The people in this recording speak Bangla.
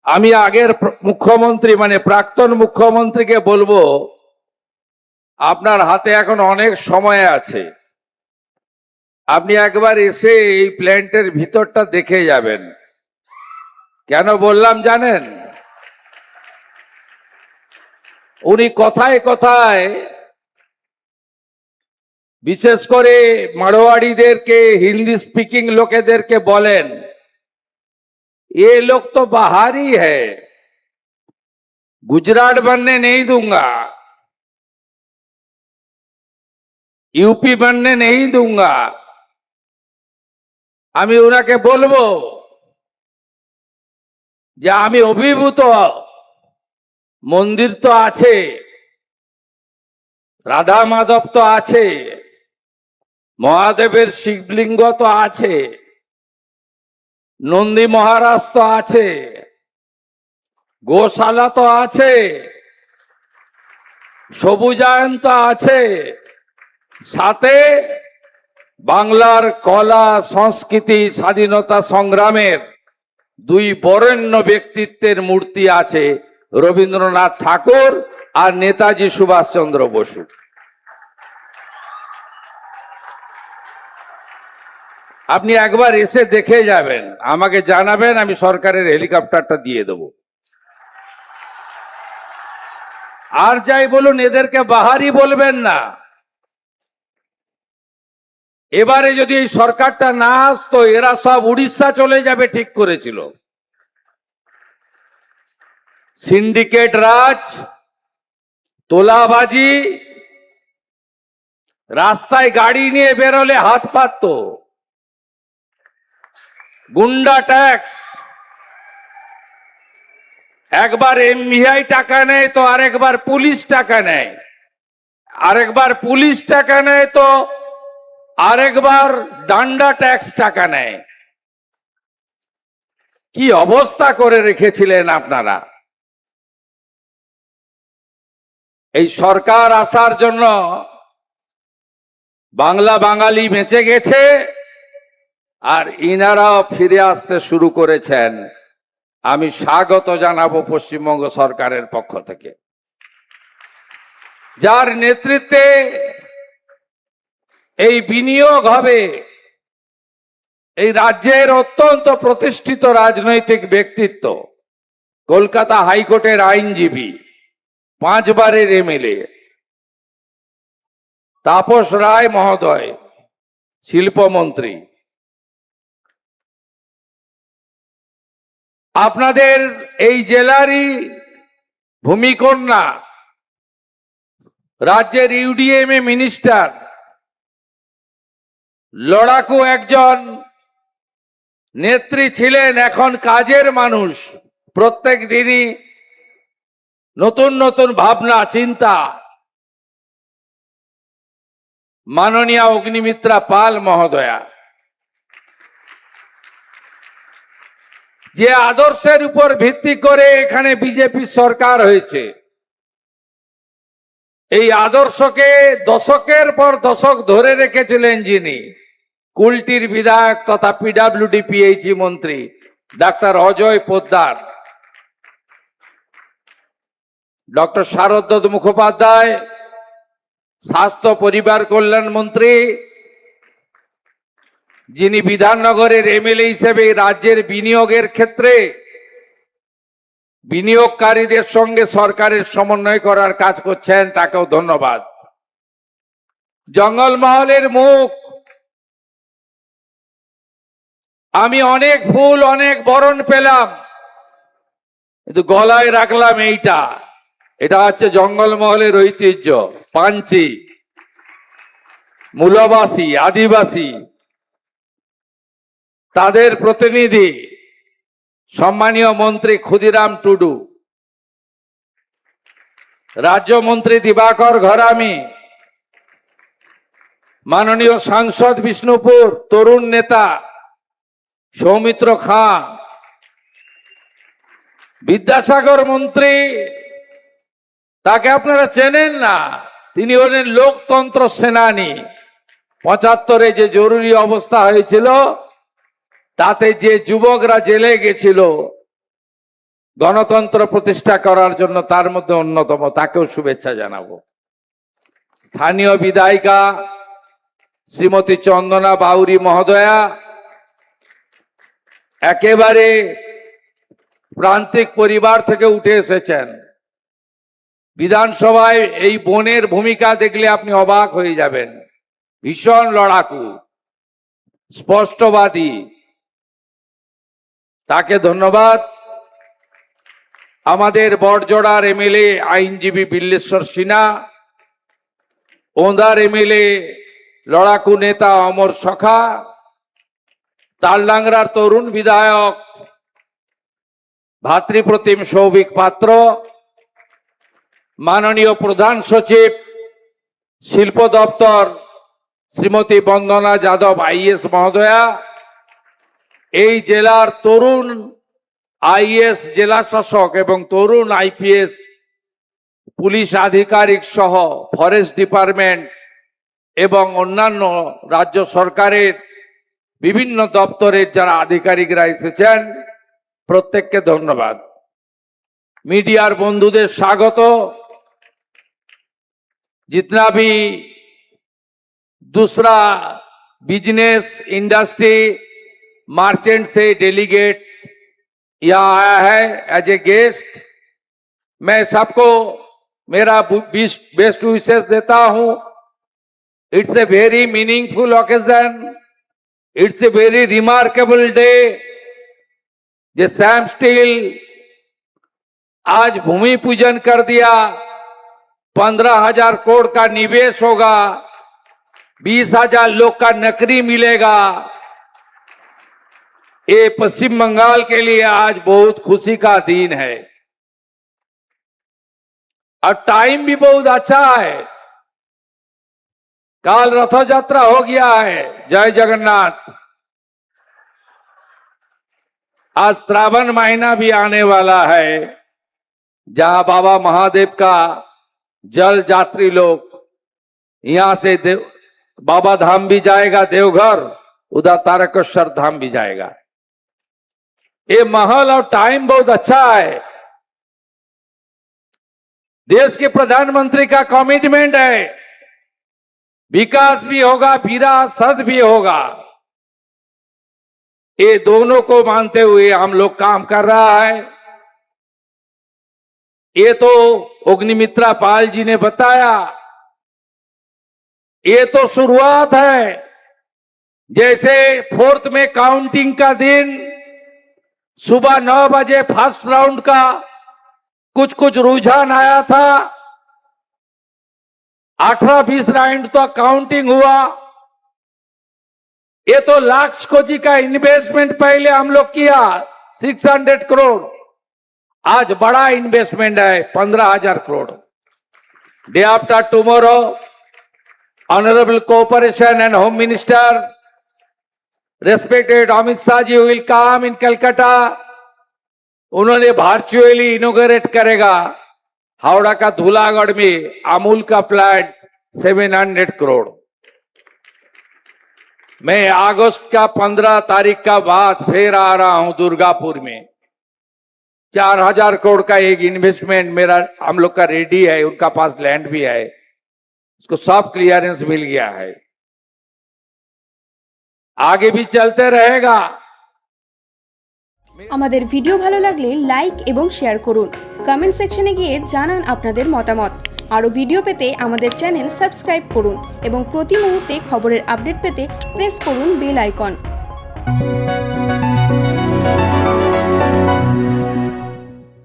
আমি আগের মুখ্যমন্ত্রী মানে প্রাক্তন মুখ্যমন্ত্রীকে বলবো, আপনার হাতে এখন অনেক সময় আছে, আপনি একবার এসে এই প্ল্যান্টের ভিতরটা দেখে যাবেন। কেন বললাম জানেন? উনি কথায় কথায় বিশেষ করে মারোয়াড়িদেরকে, হিন্দি স্পিকিং লোকেদেরকে বলেন, ये लोग तो बाहरी है, गुजरात बनने नहीं दूंगा, यूपी बनने नहीं दूंगा। আমি ওনাকে বলবো যে আমি অভিভূত, মন্দির তো আছে, রাধা মাধব তো আছে, মহাদেবের শিবলিঙ্গ তো আছে, নন্দী মহারাজ তো আছে, গোশালা তো আছে, সবুজায়ন তো আছে, সাথে বাংলার কলা সংস্কৃতি স্বাধীনতা সংগ্রামের দুই বরেণ্য ব্যক্তিত্বের মূর্তি আছে, রবীন্দ্রনাথ ঠাকুর আর নেতাজি সুভাষচন্দ্র বসু। আপনি একবার এসে দেখে যাবেন, আমাকে জানাবেন, আমি সরকারের হেলিকপ্টারটা দিয়ে দেব। আর যাই বলুন, এদেরকে বাহারি বলবেন না। এবারে যদি এই সরকারটা না আসতো, এরা সব উড়িষ্যা চলে যাবে ঠিক করেছিল। সিন্ডিকেট রাজ, তোলাবাজি, রাস্তায় গাড়ি নিয়ে বেরোলে হাত পাতত, গুন্ডা ট্যাক্স, একবার এমভিআই টাকা নেয় তো আরেকবার পুলিশ টাকা নেয়, আরেকবার পুলিশ টাকা নেয় তো আরেকবার ডান্ডা ট্যাক্স টাকা নেয়। কি অবস্থা করে রেখেছিলেন আপনারা! এই সরকার আসার জন্য বাংলা বাঙালি বেঁচে গেছে, আর ইনারাও ফিরে আসতে শুরু করেছেন। আমি স্বাগত জানাবো পশ্চিমবঙ্গ সরকারের পক্ষ থেকে, যার নেতৃত্বে এই বিনিয়োগ হবে। এই রাজ্যের অত্যন্ত প্রতিষ্ঠিত রাজনৈতিক ব্যক্তিত্ব, কলকাতা হাইকোর্টের আইনজীবী, 5 বারের এমএলএ তাপস রায় মহোদয়, শিল্পমন্ত্রী, আপনাদের এই জেলারই ভূমিকন্যা, রাজ্যের ইউডিএমএ মিনিস্টার, লড়াকু একজন নেত্রী ছিলেন, এখন কাজের মানুষ, প্রত্যেক দিনই নতুন নতুন ভাবনা চিন্তা, মাননীয়া অগ্নিমিত্রা পাল মহোদয়া, যে আদর্শের উপর ভিত্তি করে এখানে বিজেপি সরকার হয়েছে, এই আদর্শকে দশকের পর দশক ধরে রেখেছিলেন যিনি, কুলটির বিধায়ক তথা পিডব্লিউডি পিএইচই মন্ত্রী ডাক্তার অজয় পোদ্দার, ডক্টর শারদ মুখোপাধ্যায়, স্বাস্থ্য পরিবার কল্যাণ মন্ত্রী, যিনি বিধাননগরের এমএলএ হিসেবে রাজ্যের বিনিয়োগের ক্ষেত্রে বিনিয়োগকারীদের সঙ্গে সরকারের সমন্বয় করার কাজ করছেন, তাকেও ধন্যবাদ। জঙ্গলমহলের মুখ, আমি অনেক ফুল অনেক বরণ পেলাম, কিন্তু গলায় রাখলাম এইটা, এটা হচ্ছে জঙ্গলমহলের ঐতিহ্য, পাঞ্চি, মূলবাসী, আদিবাসী, তাদের প্রতিনিধি সম্মানীয় মন্ত্রী ক্ষুদিরাম টুডু, রাজ্যমন্ত্রী দিবাকর ঘরামি, মাননীয় সাংসদ বিষ্ণুপুর তরুণ নেতা সৌমিত্র খাঁ, বিদ্যাসাগর মন্ত্রী, তাকে আপনারা চেনেন না, তিনি হলেন লোকতন্ত্র সেনানী। 75-এ যে জরুরি অবস্থা হয়েছিল, তাতে যে যুবকরা জেলে গেছিল, গণতন্ত্র প্রতিষ্ঠা করার জন্য তার মধ্যে অন্যতম, তাকেও শুভেচ্ছা জানাবো। স্থানীয় বিধায়িকা শ্রীমতী চন্দনা বাউরি মহোদয়া একেবারে প্রান্তিক পরিবার থেকে উঠে এসেছেন। বিধানসভায় এই বোনের ভূমিকা দেখলে আপনি অবাক হয়ে যাবেন। ভীষণ লড়াকু, স্পষ্টবাদী, তাকে ধন্যবাদ। আমাদের বড়জোড়ার এমএলএ আইনজীবী বিল্লেশ্বর সিনহা, ওঁদার এমএলএ লড়াকু নেতা অমর সখা, তালডাংরার তরুণ বিধায়ক ভাতৃপ্রতিম সৌভিক পাত্র, মাননীয় প্রধান সচিব শিল্প দপ্তর শ্রীমতী বন্দনা যাদব আইএস মহোদয়া, এই জেলার তরুণ আইএস জেলা শাসক এবং তরুণ আইপিএস পুলিশ আধিকারিক সহ ফরেস্ট ডিপার্টমেন্ট এবং অন্যান্য রাজ্য সরকারের বিভিন্ন দপ্তরের যারা আধিকারিকরা এসেছেন, প্রত্যেককে ধন্যবাদ। मीडियार बंधुদের स्वागत। जितना भी दूसरा बिजनेस इंडस्ट्री मर्चेंट से डेलीगेट यहाँ आया है एज ए गेस्ट, मैं सबको मेरा बेस्ट विशेस देता हूं। It's a very meaningful occasion, it's a very remarkable day. J Sam steel आज भूमि पूजन कर दिया, 15,000 करोड़ का निवेश होगा, 20,000 लोग का नौकरी मिलेगा। ये पश्चिम बंगाल के लिए आज बहुत खुशी का दिन है और टाइम भी बहुत अच्छा है। काल रथ यात्रा हो गया है, जय जगन्नाथ। आज श्रावण महीना भी आने वाला है, जहां बाबा महादेव का जल यात्री लोग यहां से बाबा धाम भी जाएगा देवघर, उधर तारकेश्वर धाम भी जाएगा। ये माहौल और टाइम बहुत अच्छा है। देश के प्रधानमंत्री का कमिटमेंट है, विकास भी होगा, विरासत भी होगा। ये दोनों को मानते हुए हम लोग काम कर रहा है। ये तो अग्निमित्रा पाल जी ने बताया, ये तो शुरुआत है। जैसे 4th में काउंटिंग का दिन सुबह 9 बजे फर्स्ट राउंड का कुछ रुझान आया था, 18-20 राउंड तो काउंटिंग हुआ। ये तो लाख कोटी का इन्वेस्टमेंट पहले हम लोग किया, 600 करोड़। आज बड़ा इन्वेस्टमेंट है, 15,000 crore. Day after tomorrow honourable cooperation and home minister respected Amit Shah ji will come in Calcutta. उन्होंने वर्चुअली इनोग्रेट करेगा हावड़ा का धूलागढ़ में अमूल का प्लांट 700 करोड़। मैं अगस्त का 15 तारीख का बाद फिर आ रहा हूं दुर्गापुर में। 4,000 करोड़ का एक इन्वेस्टमेंट मेरा हम लोग का रेडी है, उनका पास लैंड भी है, उसको सब क्लियरेंस मिल गया है, आगे भी चलते रहेगा। আমাদের ভিডিও ভালো লাগলে লাইক এবং শেয়ার করুন। কমেন্ট সেকশনে গিয়ে জানান আপনাদের মতামত। আরো ভিডিও পেতে আমাদের চ্যানেল সাবস্ক্রাইব করুন এবং প্রতি মুহূর্তে খবরের আপডেট পেতে প্রেস করুন বেল আইকন।